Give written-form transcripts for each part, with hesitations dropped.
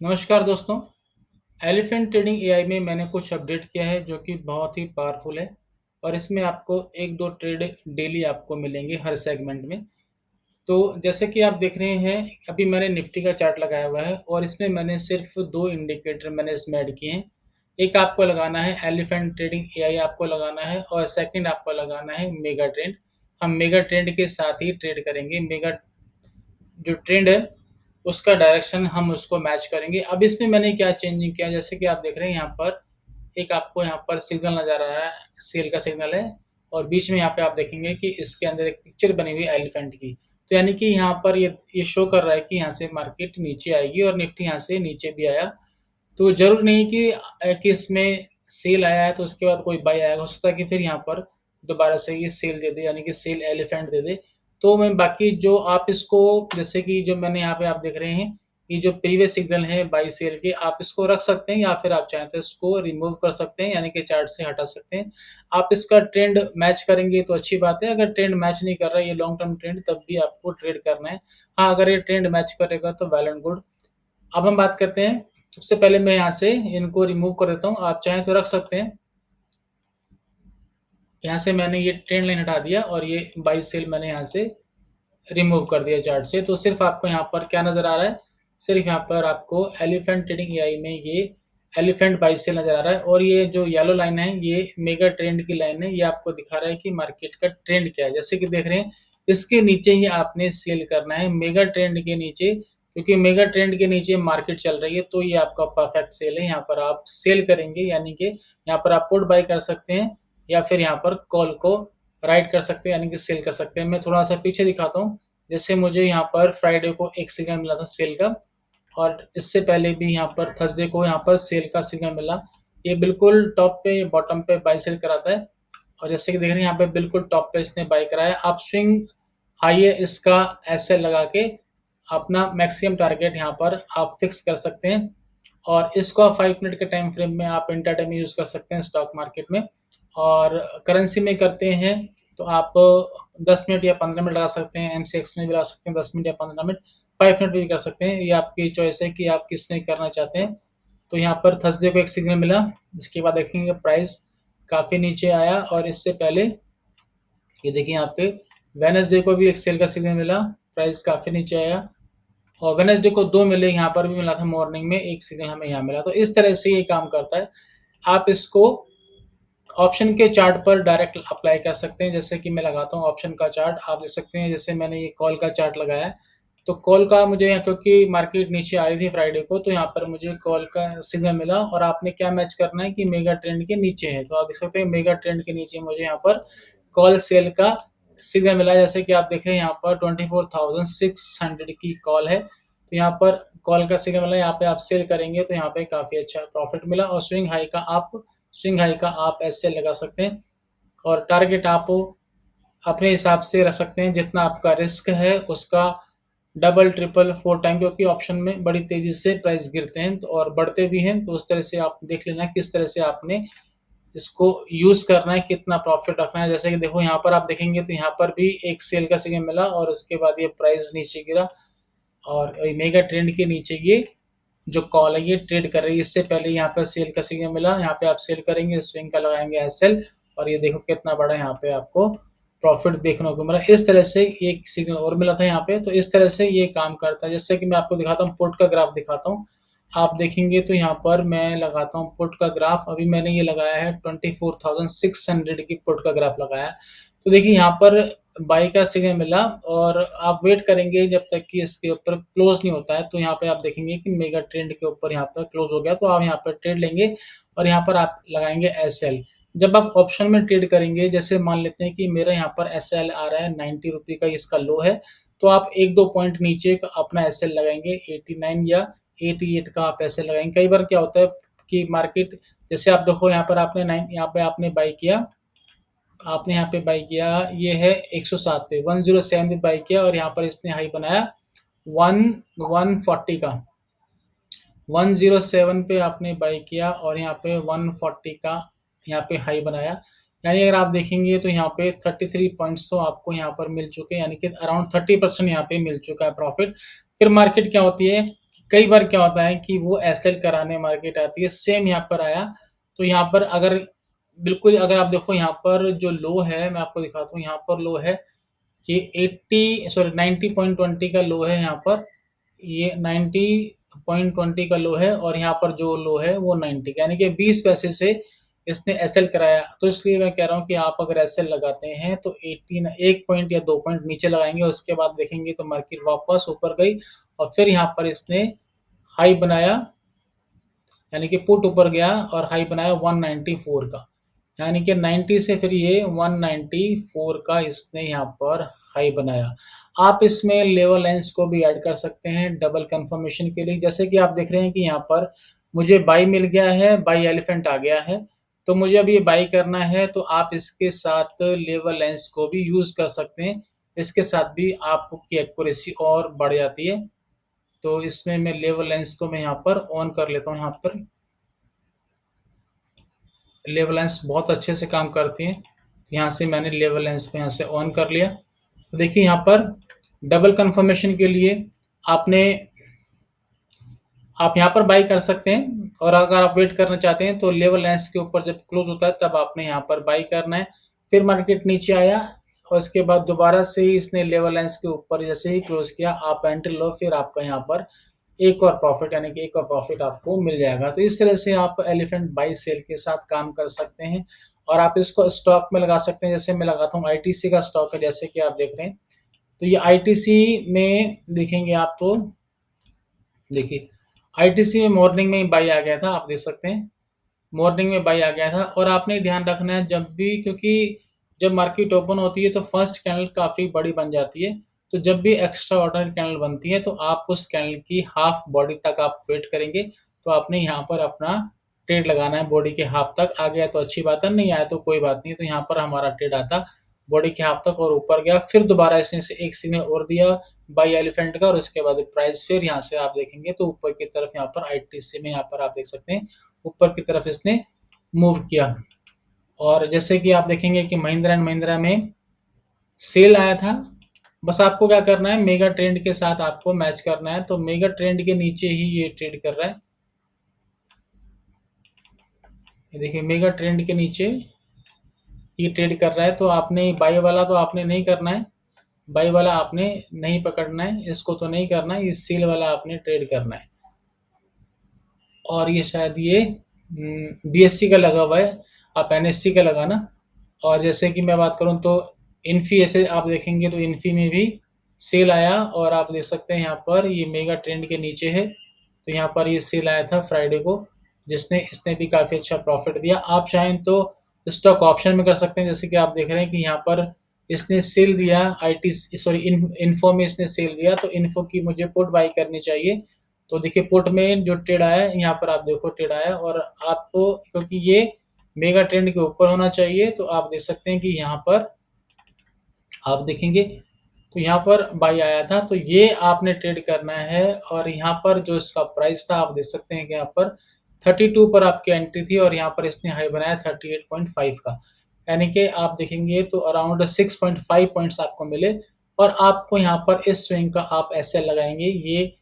नमस्कार दोस्तों। Elephant trading AI में मैंने कुछ अपडेट किया है जो कि बहुत ही पावरफुल है और इसमें आपको 1-2 ट्रेड डेली आपको मिलेंगे हर सेगमेंट में। तो जैसे कि आप देख रहे हैं, अभी मैंने निफ्टी का चार्ट लगाया हुआ है और इसमें मैंने सिर्फ 2 इंडिकेटर मैंने इसमें ऐड किए हैं। एक आपको लगाना है एलिफेंट ट्रेडिंग एआई आपको लगाना है और सेकंड आपको लगाना है मेगा ट्रेंड। हम मेगा ट्रेंड के साथ ही ट्रेड करेंगे। मेगा जो ट्रेंड है उसका डायरेक्शन हम उसको मैच करेंगे। अब इसमें मैंने क्या चेंजिंग किया, जैसे कि आप देख रहे हैं यहाँ पर एक आपको यहाँ पर सिग्नल नज़र आ रहा है, सेल का सिग्नल है और बीच में यहाँ पे आप देखेंगे कि इसके अंदर एक पिक्चर बनी हुई है एलिफेंट की। तो यानी कि यहाँ पर ये शो कर रहा है कि यहाँ से मार्केट नीचे आएगी और निफ्टी यहाँ से नीचे भी आया। तो ज़रूर नहीं कि इसमें सेल आया है तो उसके बाद कोई बाय आएगा। हो सकता है कि फिर यहाँ पर दोबारा से ये सेल दे दे, यानी कि सेल एलिफेंट दे दे। तो मैं बाकी जो आप इसको, जैसे कि जो मैंने यहाँ पे आप देख रहे हैं, ये जो प्रीवियस सिग्नल है बाय सेल के, आप इसको रख सकते हैं या फिर आप चाहें तो इसको रिमूव कर सकते हैं, यानी कि चार्ट से हटा सकते हैं। आप इसका ट्रेंड मैच करेंगे तो अच्छी बात है, अगर ट्रेंड मैच नहीं कर रहा है ये लॉन्ग टर्म ट्रेंड, तब भी आपको ट्रेड करना है। हाँ, अगर ये ट्रेंड मैच करेगा तो वेल एंड गुड। अब हम बात करते हैं, सबसे पहले मैं यहाँ से इनको रिमूव कर देता हूँ, आप चाहें तो रख सकते हैं। यहाँ से मैंने ये ट्रेंड लाइन हटा दिया और ये बाई सेल मैंने यहाँ से रिमूव कर दिया चार्ट से। तो सिर्फ आपको यहाँ पर क्या नज़र आ रहा है, सिर्फ यहाँ पर आपको एलिफेंट ट्रेडिंग एआई में ये एलिफेंट बाई सेल नज़र आ रहा है और ये जो येलो लाइन है ये मेगा ट्रेंड की लाइन है। ये आपको दिखा रहा है कि मार्केट का ट्रेंड क्या है। जैसे कि देख रहे हैं, इसके नीचे ही आपने सेल करना है, मेगा ट्रेंड के नीचे, क्योंकि मेगा ट्रेंड के नीचे मार्केट चल रही है। तो ये आपका परफेक्ट सेल है, यहाँ पर आप सेल करेंगे, यानी कि यहाँ पर आप पुट बाय कर सकते हैं या फिर यहाँ पर कॉल को राइट कर सकते हैं, यानी कि सेल कर सकते हैं। मैं थोड़ा सा पीछे दिखाता हूँ। जैसे मुझे यहाँ पर फ्राइडे को एक सिग्नल मिला था सेल का और इससे पहले भी यहाँ पर थर्सडे को यहाँ पर सेल का सिग्नल मिला। ये बिल्कुल टॉप पे, बॉटम पे बाई सेल कराता है और जैसे कि देख रहे हैं यहाँ पे बिल्कुल टॉप पे इसने बाई कराया। आप स्विंग हाई है इसका ऐसे लगा के अपना मैक्सिमम टारगेट यहाँ पर आप फिक्स कर सकते हैं और इसको आप 5 मिनट के टाइम फ्रेम में आप इंट्राडे में यूज़ कर सकते हैं स्टॉक मार्केट में। और करेंसी में करते हैं तो आप 10 मिनट या 15 मिनट लगा सकते हैं, एमसीएक्स में भी लगा सकते हैं 10 मिनट या 15 मिनट, 5 मिनट भी कर सकते हैं। ये आपकी चॉइस है कि आप किस में करना चाहते हैं। तो यहाँ पर थर्सडे को एक सिग्नल मिला, जिसके बाद देखेंगे प्राइस काफ़ी नीचे आया और इससे पहले ये देखिए यहाँ पे वेडनेसडे को भी एक सेल का सिग्नल मिला, प्राइस काफ़ी नीचे आया और वेडनेसडे को 2 मिले, यहाँ पर भी मिला था मॉर्निंग में, एक सिग्नल हमें यहाँ मिला। तो इस तरह से ये काम करता है। आप इसको ऑप्शन के चार्ट पर डायरेक्ट अप्लाई कर सकते हैं। जैसे कि मैं लगाता हूँ ऑप्शन का चार्ट, आप देख सकते हैं जैसे मैंने ये कॉल का चार्ट लगाया है। तो कॉल का मुझे यहाँ, क्योंकि मार्केट नीचे आ रही थी फ्राइडे को, तो यहाँ पर मुझे कॉल का सिग्नल मिला और आपने क्या मैच करना है कि मेगा ट्रेंड के नीचे है। तो आप देख सकते हैं मेगा ट्रेंड के नीचे मुझे यहाँ पर कॉल सेल का सिग्नल मिला। जैसे कि आप देख रहे हैं यहाँ पर 24,600 की कॉल है, तो यहाँ पर कॉल का सिग्नल मिला। यहाँ पे आप सेल करेंगे तो यहाँ पे काफ़ी अच्छा प्रॉफिट मिला और स्विंग हाई का आप ऐसे लगा सकते हैं और टारगेट आप अपने हिसाब से रख सकते हैं, जितना आपका रिस्क है उसका डबल ट्रिपल 4 टाइम, क्योंकि ऑप्शन में बड़ी तेजी से प्राइस गिरते हैं तो और बढ़ते भी हैं। तो उस तरह से आप देख लेना किस तरह से आपने इसको यूज़ करना है, कितना प्रॉफिट रखना है। जैसे कि देखो यहाँ पर आप देखेंगे तो यहाँ पर भी एक सेल का सिग्नल मिला और उसके बाद ये प्राइस नीचे गिरा और मेगा ट्रेंड के नीचे ये जो कॉल है ये ट्रेड कर रही है। इससे पहले यहाँ पे सेल का सिग्नल मिला, यहाँ पे आप सेल करेंगे, स्विंग का लगाएंगे एसएल और ये देखो कितना बड़ा यहाँ पे आपको प्रॉफिट देखने को मिला। इस तरह से एक सिग्नल और मिला था यहाँ पे। तो इस तरह से ये काम करता है। जैसे कि मैं आपको दिखाता हूँ, पुट का ग्राफ दिखाता हूँ। आप देखेंगे तो यहाँ पर मैं लगाता हूँ पुट का ग्राफ। अभी मैंने ये लगाया है 24,600 की पुट का ग्राफ लगाया है। तो देखिए यहाँ पर बाई का सिग्नल मिला और आप वेट करेंगे जब तक कि इसके ऊपर क्लोज नहीं होता है। तो यहाँ पे आप देखेंगे कि मेगा ट्रेंड के ऊपर यहाँ पर क्लोज हो गया, तो आप यहाँ पर ट्रेड लेंगे और यहाँ पर आप लगाएंगे एसएल। जब आप ऑप्शन में ट्रेड करेंगे, जैसे मान लेते हैं कि मेरा यहाँ पर एसएल आ रहा है 90 रुपये का, इसका लो है, तो आप 1-2 पॉइंट नीचे का अपना एसएल लगाएंगे, 89 या 88 का आप एसएल लगाएंगे। कई बार क्या होता है कि मार्केट, जैसे आप देखो यहाँ पर आपने यहाँ पे आपने बाई किया, आपने यहाँ पे बाई किया, ये है 107 पे, 107 पे बाई किया और यहाँ पर इसने हाई बनाया 140 का, 107 पे आपने बाई किया और यहाँ पे 140 का यहाँ पे हाई बनाया। यानी अगर आप देखेंगे तो यहाँ पे 33 पॉइंट्स तो आपको यहाँ पर मिल चुके हैं, यानी कि अराउंड 30% यहाँ पे मिल चुका है प्रॉफिट। फिर मार्केट क्या होती है, कई बार क्या होता है कि वो एसएल कराने मार्केट आती है, सेम यहाँ पर आया, तो यहाँ पर अगर बिल्कुल अगर आप देखो यहाँ पर जो लो है, मैं आपको दिखाता हूँ, यहाँ पर लो है ये 90.20 का लो है यहाँ पर, ये 90.20 का लो है और यहाँ पर जो लो है वो 90 का, यानी कि 20 पैसे से इसने एसएल कराया। तो इसलिए मैं कह रहा हूँ कि आप अगर एसएल लगाते हैं तो 18 1 पॉइंट या 2 पॉइंट नीचे लगाएंगे, उसके बाद देखेंगे तो मार्केट वापस ऊपर गई और फिर यहाँ पर इसने हाई बनाया, यानी कि पुट ऊपर गया और हाई बनाया 194 का, यानी कि 90 से फिर ये 194 का इसने यहाँ पर हाई बनाया। आप इसमें लेवल लाइन्स को भी ऐड कर सकते हैं डबल कंफर्मेशन के लिए। जैसे कि आप देख रहे हैं कि यहाँ पर मुझे बाई मिल गया है, बाई एलिफेंट आ गया है, तो मुझे अब ये बाई करना है, तो आप इसके साथ लेवल लाइन्स को भी यूज़ कर सकते हैं। इसके साथ भी आपकी एक्यूरेसी और बढ़ जाती है। तो इसमें मैं लेवल लाइन्स को मैं यहाँ पर ऑन कर लेता हूँ। यहाँ पर लेवल लाइन्स बहुत अच्छे से काम करती हैं। यहाँ से मैंने लेवल लाइन्स को यहाँ से ऑन कर लिया। तो देखिए यहाँ पर डबल कंफर्मेशन के लिए आपने आप यहाँ पर बाई कर सकते हैं, और अगर आप वेट करना चाहते हैं तो लेवल लाइन्स के ऊपर जब क्लोज होता है तब आपने यहाँ पर बाई करना है। फिर मार्केट नीचे आया और इसके बाद दोबारा से ही इसने लेवल लाइन्स के ऊपर जैसे ही क्लोज किया, आप एंट्री लो, फिर आपका यहाँ पर एक और प्रॉफिट, यानी कि एक और प्रॉफिट आपको मिल जाएगा। तो इस तरह से आप एलिफेंट बाई सेल के साथ काम कर सकते हैं और आप इसको स्टॉक में लगा सकते हैं। जैसे मैं लगाता हूँ आईटीसी का स्टॉक है, जैसे कि आप देख रहे हैं, तो ये आईटीसी में देखेंगे आप, तो देखिए आईटीसी में मॉर्निंग में बाई आ गया था, आप देख सकते हैं मॉर्निंग में बाई आ गया था। और आपने ध्यान रखना है जब भी, क्योंकि जब मार्केट ओपन होती है तो फर्स्ट कैंडल काफ़ी बड़ी बन जाती है, तो जब भी एक्स्ट्रा ऑर्डिनरी कैंडल बनती है तो आप उस कैंडल की हाफ बॉडी तक आप वेट करेंगे। तो आपने यहाँ पर अपना ट्रेड लगाना है बॉडी के हाफ तक। आ गया तो अच्छी बात है, नहीं आया तो कोई बात नहीं। तो यहाँ पर हमारा ट्रेड आता बॉडी के हाफ तक और ऊपर गया, फिर दोबारा इसने से एक सिग्नल और दिया बाई एलिफेंट का, और उसके बाद प्राइस फिर यहाँ से आप देखेंगे तो ऊपर की तरफ यहाँ पर आईटीसी में यहाँ पर आप देख सकते हैं ऊपर की तरफ इसने मूव किया। और जैसे कि आप देखेंगे कि महिंद्रा एंड महिंद्रा में सेल आया था, बस आपको क्या करना है, मेगा ट्रेंड के साथ आपको मैच करना है। तो मेगा ट्रेंड के नीचे ही ये ट्रेड कर रहा है, ये देखिए मेगा ट्रेंड के नीचे ये ट्रेड कर रहा है। तो आपने बाई वाला तो आपने नहीं करना है, बाई वाला आपने नहीं पकड़ना है, इसको तो नहीं करना है, ये सेल वाला आपने ट्रेड करना है। और ये शायद ये बीएससी का लगा हुआ है, आप एनएससी का लगाना। और जैसे कि मैं बात करूं तो इन्फी, ऐसे आप देखेंगे तो इन्फी में भी सेल आया, और आप देख सकते हैं यहाँ पर ये मेगा ट्रेंड के नीचे है, तो यहाँ पर ये सेल आया था फ्राइडे को, जिसने इसने भी काफ़ी अच्छा प्रॉफिट दिया। आप चाहें तो स्टॉक ऑप्शन में कर सकते हैं, जैसे कि आप देख रहे हैं कि यहाँ पर इसने सेल दिया, आईटी सॉरी इन्फो में इसने सेल दिया, तो इन्फो की मुझे पुट बाई करनी चाहिए। तो देखिए पुट में जो ट्रेड आया है यहाँ पर आप देखो ट्रेड आया, और आपको क्योंकि ये मेगा ट्रेंड के ऊपर होना चाहिए, तो आप देख सकते हैं कि यहाँ पर आप देखेंगे तो यहाँ पर बाई आया था, तो ये आपने ट्रेड करना है। और यहाँ पर जो इसका प्राइस था आप देख सकते हैं कि यहाँ पर 32 पर आपकी एंट्री थी, और यहाँ पर इसने हाई बनाया 38.5 का, यानी कि आप देखेंगे तो अराउंड 6.5 पॉइंट्स आपको मिले। और आपको यहाँ पर इस स्विंग का आप ऐसे लगाएंगे, ये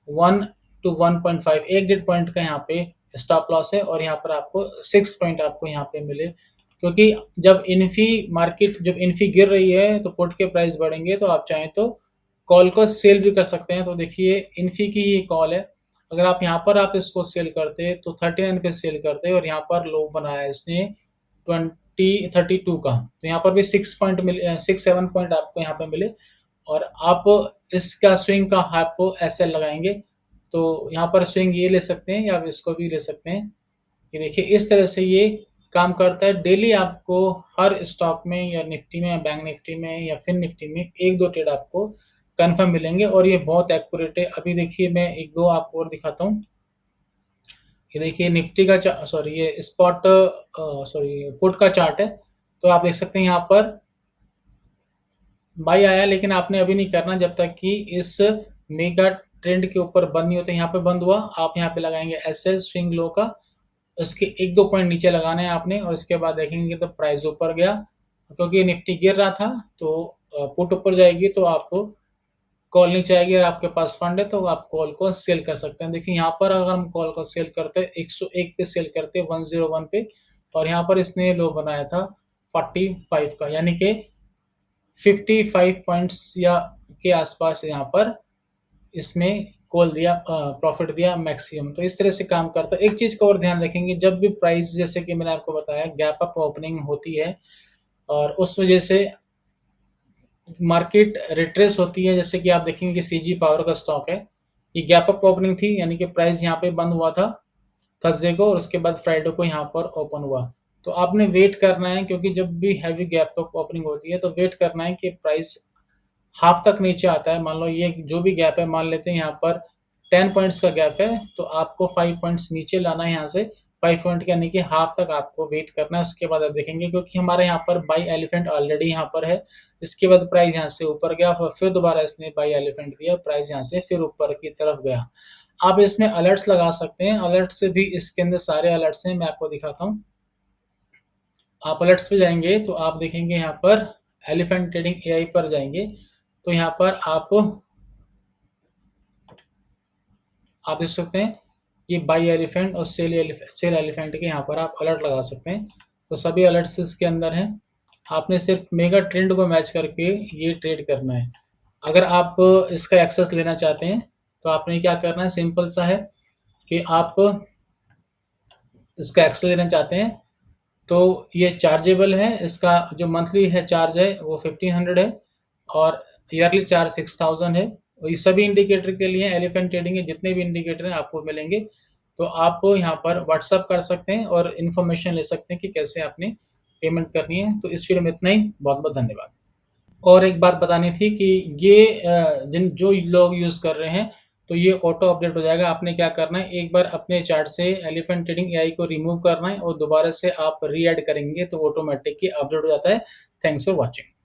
1 टू 1.5 एक 1.5 पॉइंट का यहाँ पे स्टॉप लॉस है, और यहाँ पर आपको 6 पॉइंट आपको यहाँ पे मिले। क्योंकि जब इन्फी गिर रही है तो पुट के प्राइस बढ़ेंगे, तो आप चाहें तो कॉल को सेल भी कर सकते हैं। तो देखिए इन्फी की ये कॉल है, अगर आप यहाँ पर आप इसको सेल करते तो 39 पे सेल करते, और यहाँ पर लो बनाया इसने 32 का, तो यहाँ पर भी 6 7 पॉइंट आपको यहाँ पे मिले। और आप इसका स्विंग का आपको ऐसे लगाएंगे, तो यहाँ पर स्विंग ये ले सकते हैं या आप इसको भी ले सकते हैं। ये देखिए इस तरह से ये काम करता है। डेली आपको हर स्टॉक में या निफ्टी में या बैंक निफ्टी में या फिन निफ्टी में एक दो ट्रेड आपको कंफर्म मिलेंगे, और ये बहुत एक्यूरेट है। अभी देखिए मैं एक दो आपको और दिखाता हूँ। ये देखिए निफ्टी का सॉरी ये स्पॉट सॉरी पुट का चार्ट है, तो आप देख सकते हैं यहाँ पर बाई आया, लेकिन आपने अभी नहीं करना जब तक कि इस मेगा ट्रेंड के ऊपर बंद नहीं होते। यहाँ पे बंद हुआ, आप यहाँ पे लगाएंगे एसएल स्विंग लो का, उसके एक दो पॉइंट नीचे लगाने हैं आपने, और इसके बाद देखेंगे तो प्राइस ऊपर गया, क्योंकि निफ्टी गिर रहा था तो पुट ऊपर जाएगी तो आपको कॉल नीचे आएगी और आपके पास फंड है तो आप कॉल को सेल कर सकते हैं। देखिए यहाँ पर अगर हम कॉल को सेल करते हैं 101 पे सेल करते हैं 101 पे, और यहाँ पर इसने लो बनाया था 45 का, यानी कि 55 पॉइंट्स या के आसपास यहाँ पर इसमें कॉल दिया, प्रॉफिट दिया मैक्सिमम। तो इस तरह से काम करता है। एक चीज़ का और ध्यान रखेंगे, जब भी प्राइस जैसे कि मैंने आपको बताया गैप अप ओपनिंग होती है और उस वजह से मार्केट रिट्रेस होती है, जैसे कि आप देखेंगे कि सीजी पावर का स्टॉक है, ये गैप अप ओपनिंग थी, यानी कि प्राइस यहाँ पे बंद हुआ था थर्सडे को और उसके बाद फ्राइडे को यहाँ पर ओपन हुआ। तो आपने वेट करना है, क्योंकि जब भी हैवी गैप अप ओपनिंग होती है तो वेट करना है कि प्राइस हाफ तक नीचे आता है। मान लो ये जो भी गैप है, मान लेते हैं यहाँ पर 10 पॉइंट्स का गैप है, तो आपको 5 पॉइंट्स नीचे लाना है यहाँ से, 5 पॉइंट यानी कि हाफ तक आपको वेट करना है। उसके बाद आप देखेंगे, क्योंकि हमारे यहाँ पर बाई एलिफेंट ऑलरेडी यहाँ पर है, इसके बाद प्राइस यहाँ से ऊपर गया, फिर दोबारा इसने बाई एलिफेंट दिया, प्राइस यहाँ से फिर ऊपर की तरफ गया। आप इसमें अलर्ट्स लगा सकते हैं, अलर्ट से भी इसके अंदर सारे अलर्ट्स हैं, मैं आपको दिखाता हूँ। आप अलर्ट्स पे जाएंगे तो आप देखेंगे यहाँ पर एलिफेंट ट्रेडिंग एआई पर जाएंगे, तो यहाँ पर आप देख सकते हैं कि बाई एलिफेंट और सेल एलिफेंट के यहाँ पर आप अलर्ट लगा सकते हैं। तो सभी अलर्ट्स इसके अंदर हैं, आपने सिर्फ मेगा ट्रेंड को मैच करके ये ट्रेड करना है। अगर आप इसका एक्सेस लेना चाहते हैं तो आपने क्या करना है, सिंपल सा है कि आप इसका एक्सेस लेना चाहते हैं तो ये चार्जेबल है। इसका जो मंथली है चार्ज है वो 1500 है और ईयरली चार्ज 6000 है। और ये सभी इंडिकेटर के लिए एलिफेंट ट्रेडिंग के जितने भी इंडिकेटर हैं आपको मिलेंगे, तो आप यहाँ पर व्हाट्सअप कर सकते हैं और इन्फॉर्मेशन ले सकते हैं कि कैसे आपने पेमेंट करनी है। तो इस वीडियो में इतना ही, बहुत बहुत धन्यवाद। और एक बात बतानी थी कि ये जिन जो लोग यूज़ कर रहे हैं तो ये ऑटो अपडेट हो जाएगा। आपने क्या करना है, एक बार अपने चार्ट से एलिफेंट ट्रेडिंग एआई को रिमूव करना है और दोबारा से आप री ऐड करेंगे तो ऑटोमेटिक अपडेट हो जाता है। Thanks for watching.